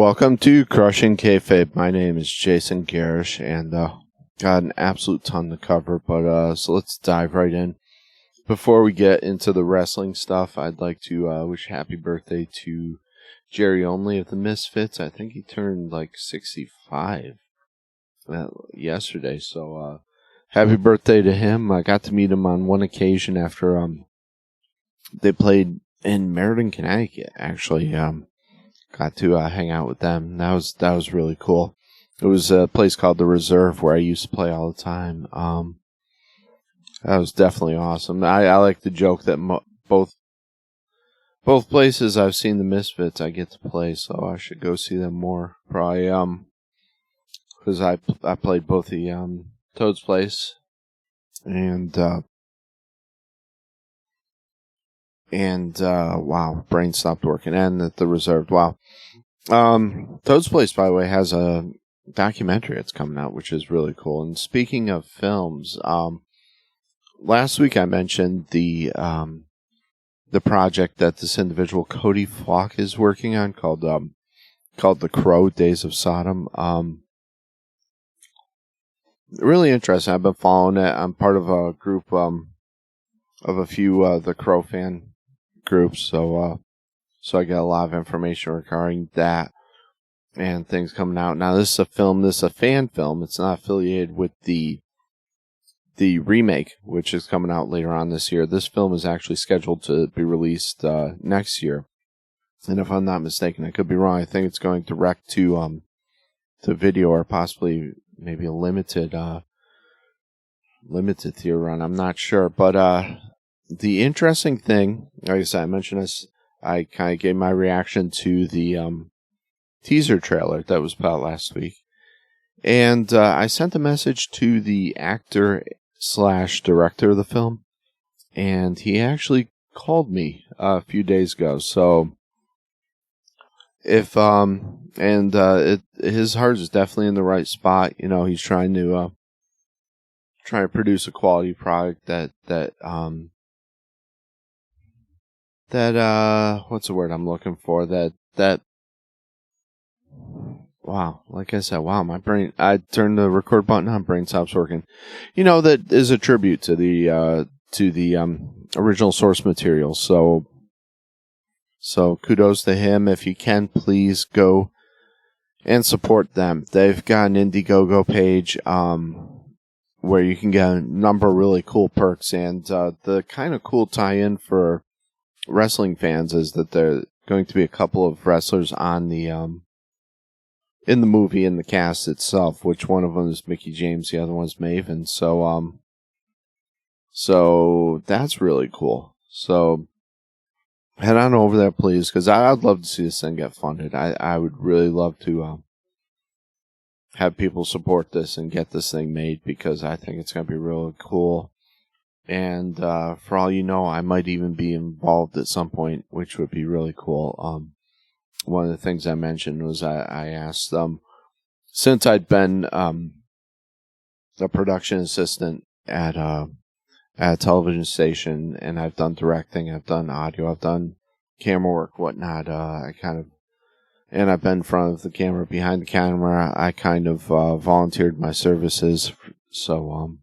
Welcome to Crushing Kayfabe. My name is Jason Garish, and got an absolute ton to cover, but so let's dive right in. Before we get into the wrestling stuff, I'd like to wish happy birthday to Jerry Only of the Misfits. I think he turned like 65 yesterday, so happy birthday to him. I got to meet him on one occasion after they played in Meriden, Connecticut, actually. Got to hang out with them. That was really cool. It was a place called The Reserve where I used to play all the time. That was definitely awesome. I like the joke that both places I've seen the Misfits I get to play, so I should go see them more. Probably because I played both the Toad's Place and wow, brain stopped working, and at the Reserve. Wow. Toad's Place, by the way, has a documentary that's coming out, which is really cool. And speaking of films, last week I mentioned the project that this individual Cody Flock is working on called The Crow: Days of Sodom. Really interesting. I've been following it. I'm part of a group of a few The Crow fan groups, so I get a lot of information regarding that and things coming out. Now, this is a film. This is a fan film. It's not affiliated with the remake, which is coming out later on this year. This film is actually scheduled to be released next year. And if I'm not mistaken, I could be wrong. I think it's going direct to video, or possibly maybe a limited theater run. I'm not sure, but the interesting thing, like I said, I mentioned this. I kind of gave my reaction to the teaser trailer that was put out last week. And I sent a message to the actor/director of the film. And he actually called me a few days ago. So if his heart is definitely in the right spot. You know, he's trying to produce a quality product that what's the word I'm looking for? Wow, like I said, wow, my brain, I turned the record button on, brain stops working. You know, that is a tribute to the original source material. So kudos to him. If you can, please go and support them. They've got an Indiegogo page, where you can get a number of really cool perks, and the kind of cool tie-in for wrestling fans is that there are going to be a couple of wrestlers on the in the movie, in the cast itself, which one of them is Mickey James, the other one's Maven. So that's really cool. So head on over there, please, because I'd love to see this thing get funded. I would really love to have people support this and get this thing made, because I think it's going to be really cool. And for all you know, I might even be involved at some point, which would be really cool. One of the things I mentioned was I asked them, since I'd been a production assistant at a television station, and I've done directing, I've done audio, I've done camera work, whatnot. And I've been in front of the camera, behind the camera. I kind of volunteered my services. So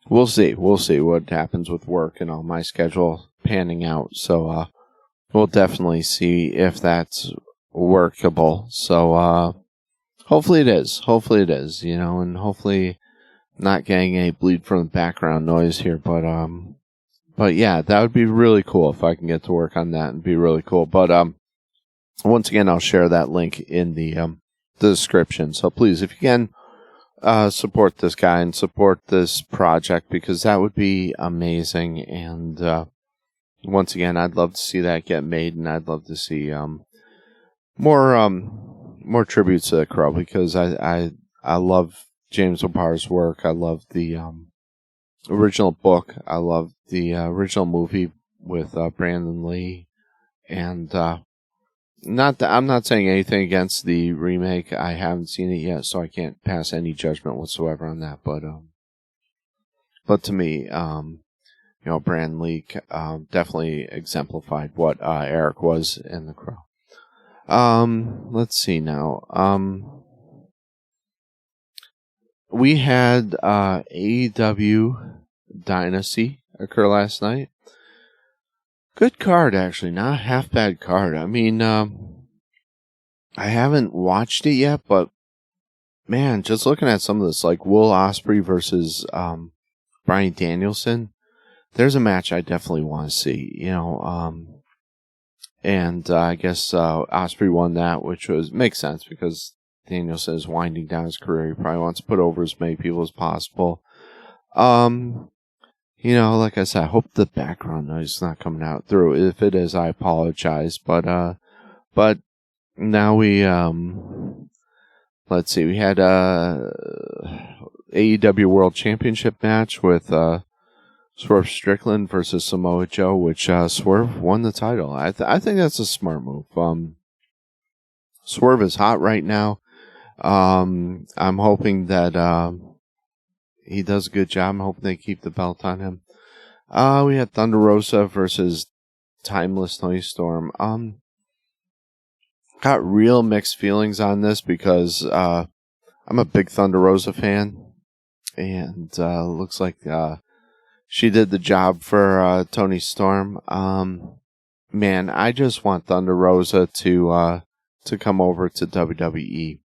we'll see what happens with work and all my schedule panning out. So we'll definitely see if that's workable. So hopefully it is, you know, and hopefully not getting a bleed from the background noise here, but yeah, that would be really cool if I can get to work on that. It'd be really cool. But once again, I'll share that link in the description. So please, if you can, support this guy and support this project, because that would be amazing. And once again, I'd love to see that get made, and I'd love to see more tributes to the Crow, because I love James O'Barr's work. I love the original book. I love the original movie with Brandon Lee, and I'm not saying anything against the remake. I haven't seen it yet, so I can't pass any judgment whatsoever on that. But to me, you know, Brandon Lee definitely exemplified what Eric was in The Crow. Let's see now. We had AEW Dynasty occur last night. Good card, actually. Not a half bad card. I mean, I haven't watched it yet, but man, just looking at some of this, like Will Ospreay versus Bryan Danielson, there's a match I definitely want to see. And I guess Ospreay won that, which makes sense because Danielson is winding down his career. He probably wants to put over as many people as possible. Like I said, I hope the background noise is not coming out through. If it is, I apologize. But now we let's see. We had AEW World Championship match with Swerve Strickland versus Samoa Joe, which Swerve won the title. I think that's a smart move. Swerve is hot right now. I'm hoping that he does a good job. I'm hoping they keep the belt on him. We had Thunder Rosa versus Timeless Tony Storm. Got real mixed feelings on this because I'm a big Thunder Rosa fan, and looks like she did the job for Tony Storm. Man, I just want Thunder Rosa to come over to WWE.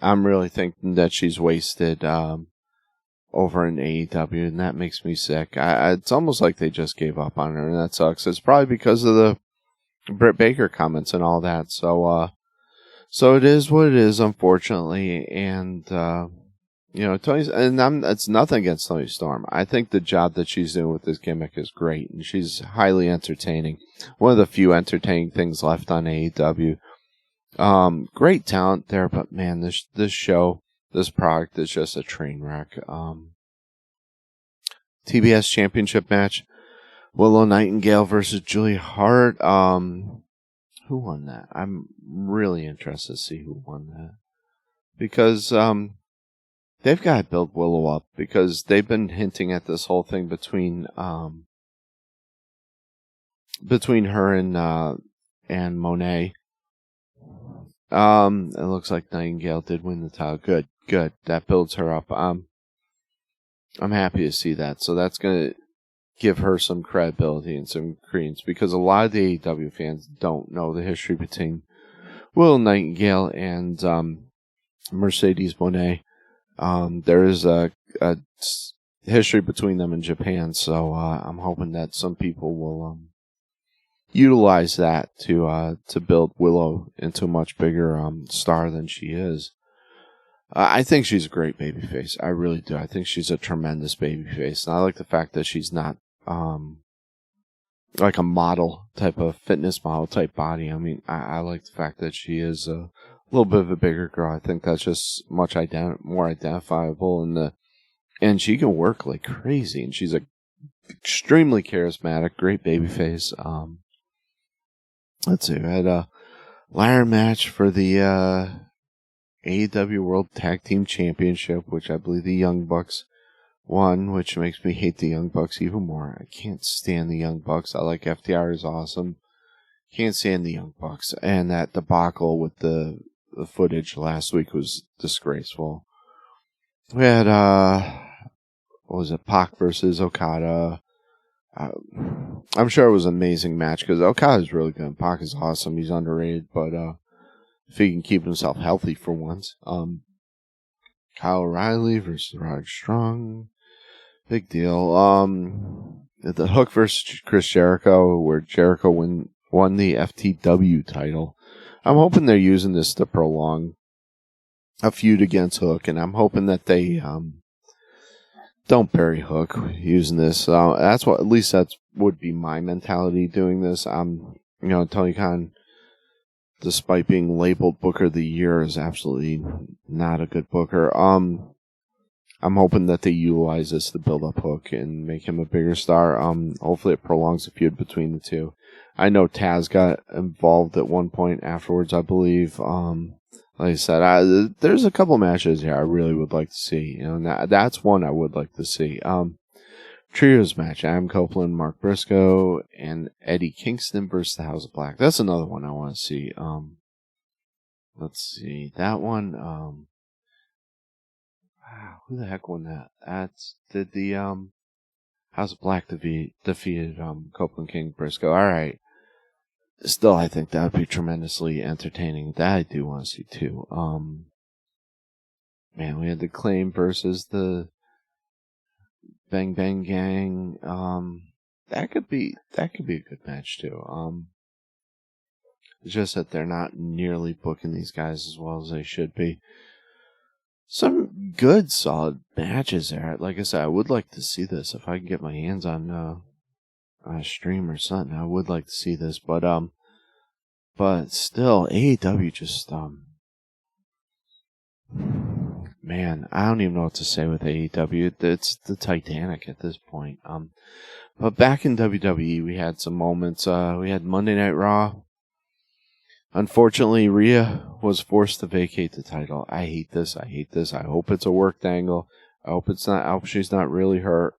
I'm really thinking that she's wasted over in AEW, and that makes me sick. It's almost like they just gave up on her, and that sucks. It's probably because of the Britt Baker comments and all that. So it is what it is, unfortunately. And Tony's, and it's nothing against Tony Storm. I think the job that she's doing with this gimmick is great, and she's highly entertaining. One of the few entertaining things left on AEW. Great talent there, but man, this show, this product is just a train wreck. TBS Championship match, Willow Nightingale versus Julia Hart. Who won that? I'm really interested to see who won that, because they've got to build Willow up, because they've been hinting at this whole thing between her and Monet. It looks like Nightingale did win the title. Good. That builds her up. I'm happy to see that. So that's going to give her some credibility and some credence, because a lot of the AEW fans don't know the history between Will Nightingale and Mercedes Moné. There is a history between them in Japan, so I'm hoping that some people will utilize that to build Willow into a much bigger star than she is. I think she's a great babyface. I really do. I think she's a tremendous babyface. And I like the fact that she's not like a model type of fitness model type body. I mean, I like the fact that she is a little bit of a bigger girl. I think that's just much more identifiable, and she can work like crazy. And she's extremely charismatic, great babyface. Let's see. We had a ladder match for the AEW World Tag Team Championship, which I believe the Young Bucks won, which makes me hate the Young Bucks even more. I can't stand the Young Bucks. I like FTR, is awesome. Can't stand the Young Bucks. And that debacle with the footage last week was disgraceful. We had, what was it, Pac versus Okada. I'm sure it was an amazing match, because Okada's really good. Pac is awesome. He's underrated, but if he can keep himself healthy for once. Kyle O'Reilly versus Roderick Strong. Big deal. The Hook versus Chris Jericho, where Jericho won the FTW title. I'm hoping they're using this to prolong a feud against Hook, and I'm hoping that they don't bury Hook using this. That's what, at least that would be my mentality doing this. Tony Khan, despite being labeled Booker of the Year, is absolutely not a good booker. I'm hoping that they utilize this to build up Hook and make him a bigger star. Hopefully it prolongs the feud between the two. I know Taz got involved at one point afterwards, I believe. Like I said, there's a couple matches here I really would like to see. That's one I would like to see. Trios match: Adam Copeland, Mark Briscoe, and Eddie Kingston versus the House of Black. That's another one I want to see. Let's see that one. Wow, who the heck won that? Did the House of Black defeated Copeland, King, Briscoe. All right. Still, I think that would be tremendously entertaining. That I do want to see too. Man, we had the Claim versus the Bang Bang Gang. That could be a good match too. It's just that they're not nearly booking these guys as well as they should be. Some good, solid matches there. Like I said, I would like to see this if I can get my hands on a stream or something. I would like to see this, but still, AEW just man, I don't even know what to say with AEW. It's the Titanic at this point. But back in WWE, we had some moments. We had Monday Night Raw. Unfortunately, Rhea was forced to vacate the title. I hate this. I hope it's a worked angle. I hope it's not. I hope she's not really hurt.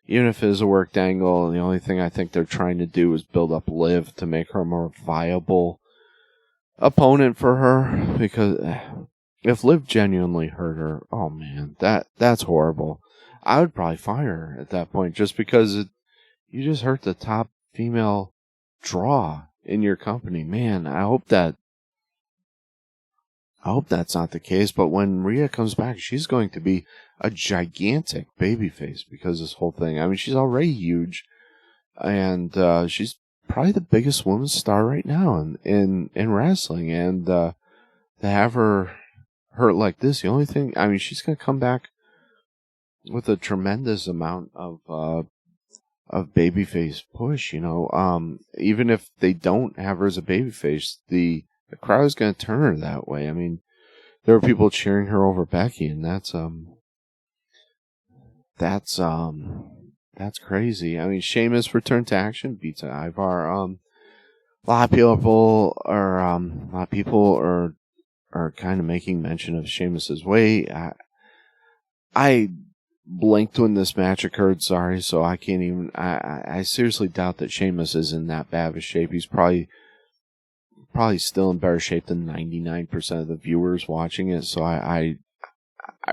Even if it is a worked angle, the only thing I think they're trying to do is build up Liv to make her a more viable opponent for her. Because if Liv genuinely hurt her, oh man, that's horrible. I would probably fire her at that point just because you just hurt the top female draw in your company. Man, I hope that's not the case. But when Rhea comes back, she's going to be a gigantic babyface because of this whole thing. I mean, she's already huge, and she's probably the biggest women's star right now in wrestling. And to have her hurt like this, the only thing, I mean, she's going to come back with a tremendous amount of babyface push, you know. Even if they don't have her as a babyface, the crowd is going to turn her that way. I mean, there were people cheering her over Becky, and that's crazy. I mean, Sheamus returned to action, beats Ivar. A lot of people are kind of making mention of Sheamus's weight. I blinked when this match occurred, sorry, so I can't even... I seriously doubt that Sheamus is in that bad of a shape. He's probably still in better shape than 99% of the viewers watching it, so I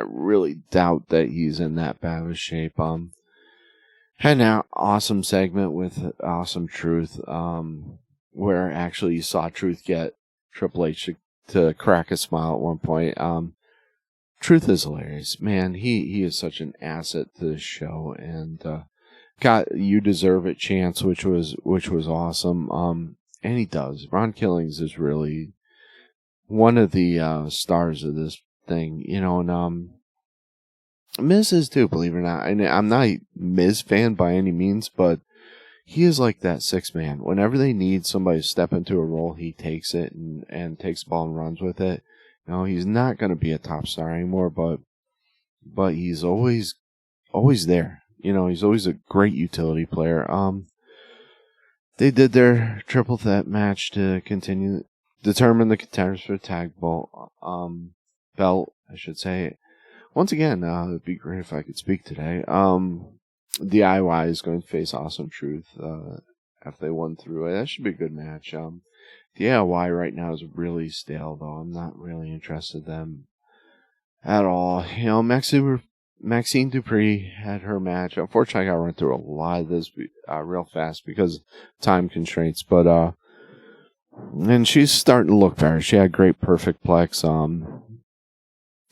really doubt that he's in that bad of a shape. Had an awesome segment with Awesome Truth, where actually you saw Truth get Triple H to crack a smile at one point. Truth is hilarious, man. He is such an asset to the show, and got "You Deserve It" chants, which was awesome. And he does. Ron Killings is really one of the stars of this thing, you know. And Miz is too, believe it or not. And I'm not a Miz fan by any means, but he is like that sixth man. Whenever they need somebody to step into a role, he takes it and takes the ball and runs with it. You know, he's not going to be a top star anymore, but he's always there. You know, he's always a great utility player. They did their triple threat match to determine the contenders for the tag belt, I should say. Once again, it'd be great if I could speak today. DIY is going to face Awesome Truth after they won through it. That should be a good match. DIY right now is really stale, though. I'm not really interested in them at all. You know, Maxine Dupree had her match. Unfortunately, I got to run through a lot of this real fast because of time constraints. But and she's starting to look better. She had great perfect plex.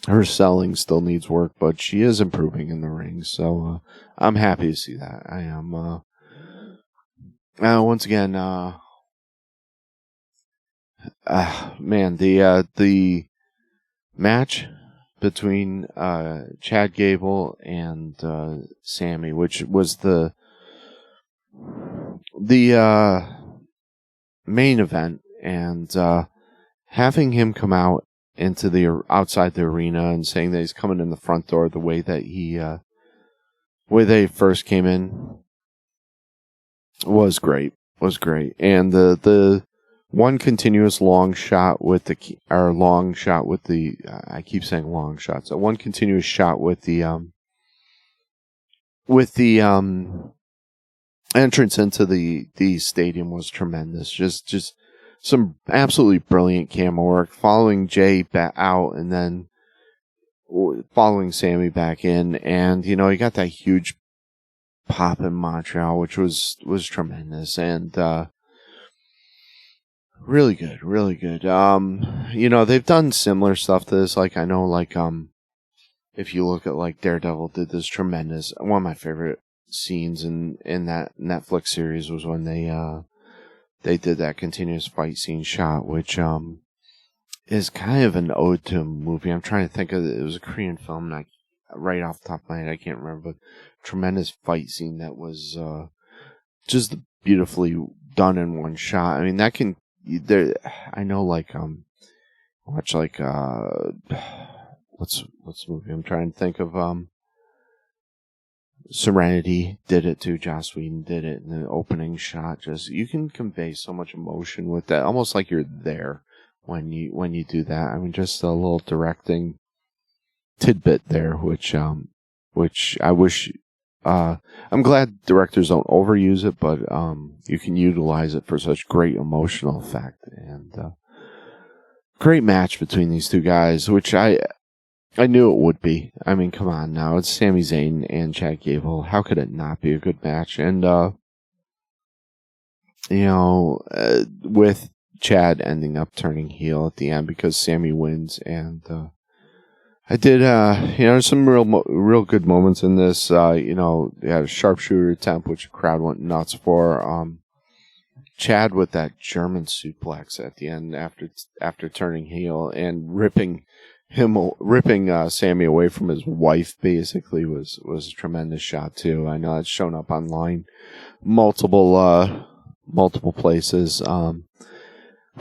Her selling still needs work, but she is improving in the ring. So I'm happy to see that. I am. Once again, man, the match between Chad Gable and Sammy, which was the main event, and having him come out into the outside the arena and saying that he's coming in the front door the way that they first came in was great. And the one continuous long shot with the I keep saying long shots. One continuous shot with the with the entrance into the stadium was tremendous. Just some absolutely brilliant camera work, following Jay out and then following Sammy back in, and you got that huge pop in Montreal, which was tremendous and really good, really good. They've done similar stuff to this. Like I know, like if you look at like Daredevil did this tremendous. One of my favorite scenes in that Netflix series was when they did that continuous fight scene shot, which is kind of an ode to a movie. I'm trying to think of it. It was a Korean film, and right off the top of my head, I can't remember. But tremendous fight scene that was just beautifully done in one shot. I mean, that can there. I know, like watch like what's the movie? I'm trying to think of Serenity did it too. Joss Whedon did it in the opening shot. Just you can convey so much emotion with that, almost like you're there when you do that. I mean, just a little directing tidbit there, which I wish. I'm glad directors don't overuse it, but you can utilize it for such great emotional effect. And great match between these two guys, which I knew it would be. I mean, come on now. It's Sami Zayn and Chad Gable. How could it not be a good match? And, with Chad ending up turning heel at the end because Sami wins. And I did, some real good moments in this. They had a sharpshooter attempt, which the crowd went nuts for. Chad with that German suplex at the end after turning heel and ripping Sami away from his wife basically was a tremendous shot too. I know it's shown up online multiple places.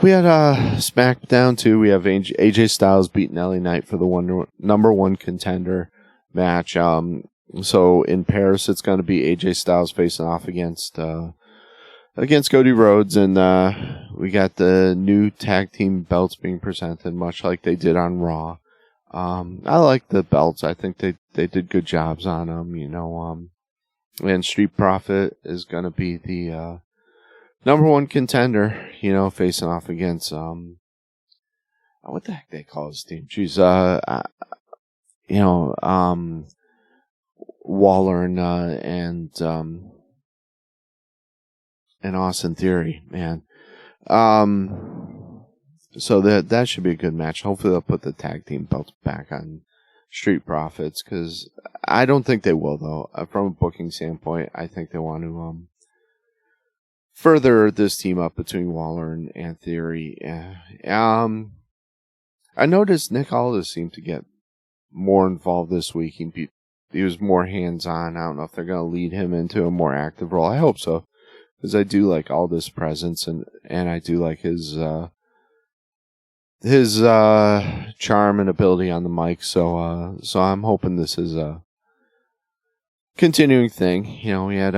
We had SmackDown too. We have AJ Styles beating LA Knight for the number one contender match. So in Paris, it's going to be AJ Styles facing off against Cody Rhodes, and we got the new tag team belts being presented, much like they did on Raw. I like the belts. I think they did good jobs on them. And Street Profit is going to be the number one contender. Facing off against what the heck they call his team? Jeez, Waller and Austin Theory, man. So that should be a good match. Hopefully they'll put the tag team belts back on Street Profits, because I don't think they will, though. From a booking standpoint, I think they want to further this team up between Waller and Theory. I noticed Nick Aldis seemed to get more involved this week. He was more hands-on. I don't know if they're going to lead him into a more active role. I hope so, because I do like Aldis' presence, and I do like his charm and ability on the mic. So I'm hoping this is a continuing thing. We had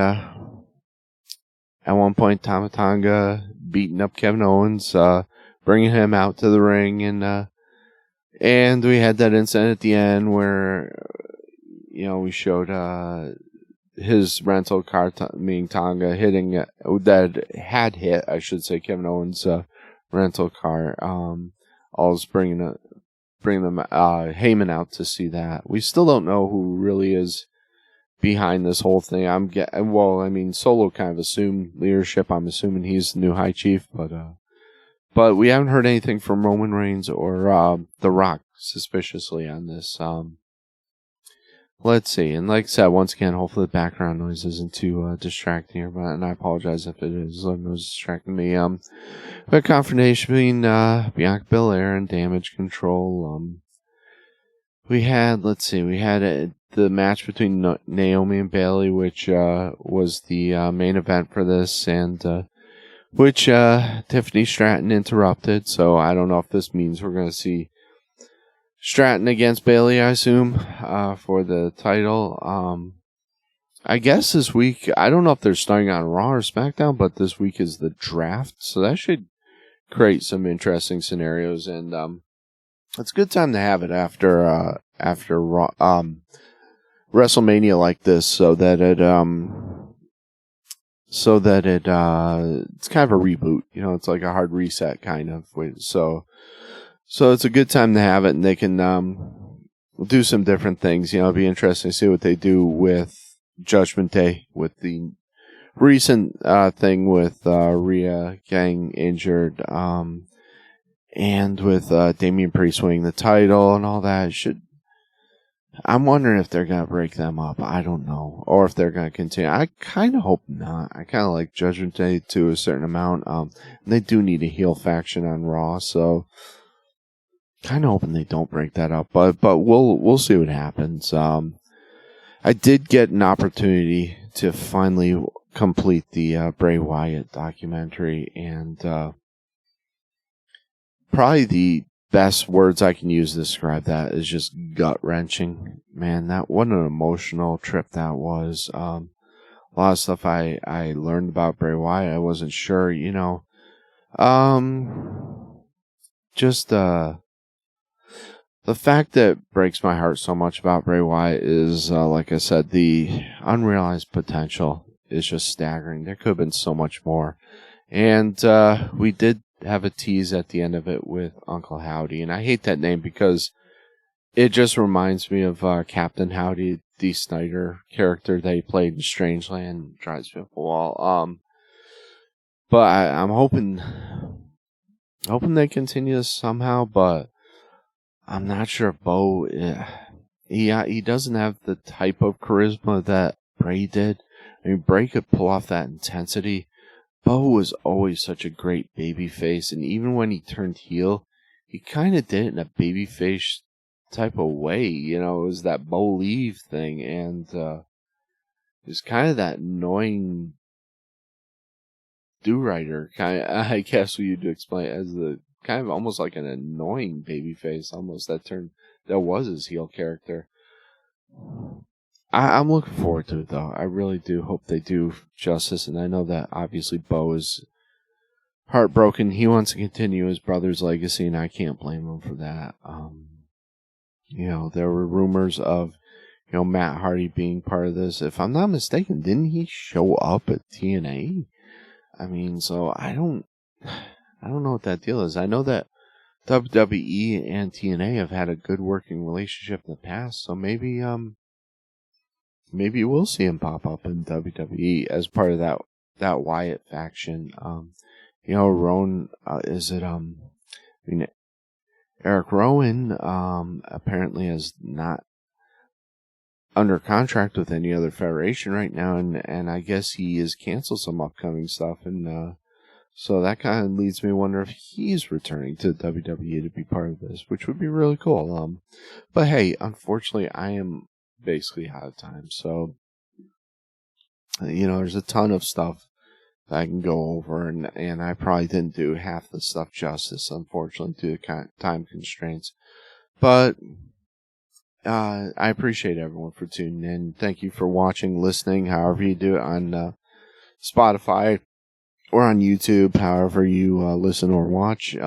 at one point Tama Tonga beating up Kevin Owens, bringing him out to the ring, and we had that incident at the end where we showed his rental car, meaning Tonga, hitting that had hit, I should say, Kevin Owens' rental car. I was bringing them Heyman out to see that. We still don't know who really is behind this whole thing. Solo kind of assumed leadership. I'm assuming he's the new High Chief, but we haven't heard anything from Roman Reigns or The Rock suspiciously on this. Let's see. And like I said, once again, hopefully the background noise isn't too distracting here, and I apologize if it is. It was distracting me. A confrontation between Bianca Belair and Damage Control. We had the match between Naomi and Bayley, which was the main event for this, and which Tiffany Stratton interrupted. So I don't know if this means we're going to see Stratton against Bayley, I assume, for the title. I guess this week, I don't know if they're starting on Raw or SmackDown, but this week is the draft, so that should create some interesting scenarios, and it's a good time to have it after Raw. WrestleMania like this so that it's kind of a reboot. You know, it's like a hard reset kind of way. So it's a good time to have it, and they can do some different things. You know, it'll be interesting to see what they do with Judgment Day, with the recent thing with Rhea getting injured, and with Damian Priest winning the title and all that. I'm wondering if they're going to break them up. I don't know. Or if they're going to continue. I kind of hope not. I kind of like Judgment Day to a certain amount. They do need a heel faction on Raw, so kind of hoping they don't break that up. But we'll see what happens. I did get an opportunity to finally complete the Bray Wyatt documentary, and probably the best words I can use to describe that is just gut-wrenching. Man, what an emotional trip that was. A lot of stuff I learned about Bray Wyatt, I wasn't sure, you know. Just the fact that breaks my heart so much about Bray Wyatt is, like I said, the unrealized potential is just staggering. There could have been so much more. And we did have a tease at the end of it with Uncle Howdy, and I hate that name because it just reminds me of Captain Howdy, the Snyder character that he played in Strangeland. Drives me up a wall. But I'm hoping they continue this somehow, but I'm not sure if Bo, he doesn't have the type of charisma that Bray did. I mean, Bray could pull off that intensity. Bo was always such a great babyface, and even when he turned heel, he kind of did it in a babyface type of way. You know, it was that Bo Leave thing, and it was kind of that annoying do-rider kind of, I guess what you'd explain it as the kind of almost like an annoying babyface, almost that was his heel character. I'm looking forward to it, though. I really do hope they do justice, and I know that obviously Bo is heartbroken. He wants to continue his brother's legacy, and I can't blame him for that. You know, there were rumors of, you know, Matt Hardy being part of this. If I'm not mistaken, didn't he show up at TNA? I mean, so I don't know what that deal is. I know that WWE and TNA have had a good working relationship in the past, so maybe we'll see him pop up in WWE as part of that Wyatt faction. You know, Rowan, Eric Rowan, apparently is not under contract with any other federation right now, and I guess he has canceled some upcoming stuff, and so that kind of leads me to wonder if he's returning to WWE to be part of this, which would be really cool. But hey, unfortunately, I am basically out of time, so you know, there's a ton of stuff that I can go over, and I probably didn't do half the stuff justice, unfortunately, due to time constraints. But I appreciate everyone for tuning in. Thank you for watching, listening, however you do it on Spotify or on YouTube, however you listen or watch.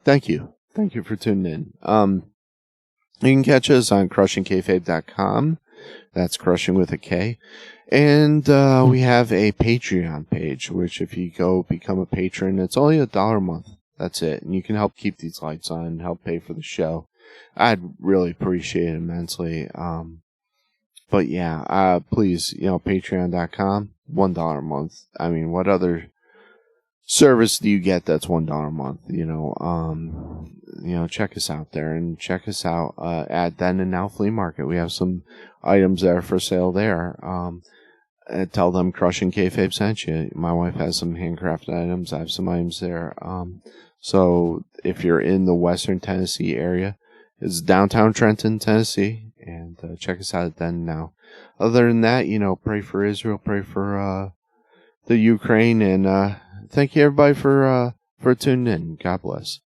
Thank you for tuning in. You can catch us on crushingkayfabe.com. That's crushing with a K. And we have a Patreon page, which if you go become a patron, it's only $1 a month. That's it. And you can help keep these lights on and help pay for the show. I'd really appreciate it immensely. But yeah, please, you know, patreon.com, $1 a month. I mean, what other service do you get that's $1 a month? You know, check us out there, and check us out at Then and Now Flea Market. We have some items there for sale there. Tell them Crushing Kayfabe sent you. My wife has some handcrafted items. I have some items there. So if you're in the Western Tennessee area, it's downtown Trenton, Tennessee, and check us out at Then and Now. Other than that, you know, pray for Israel, pray for the Ukraine, and thank you everybody for tuning in. God bless.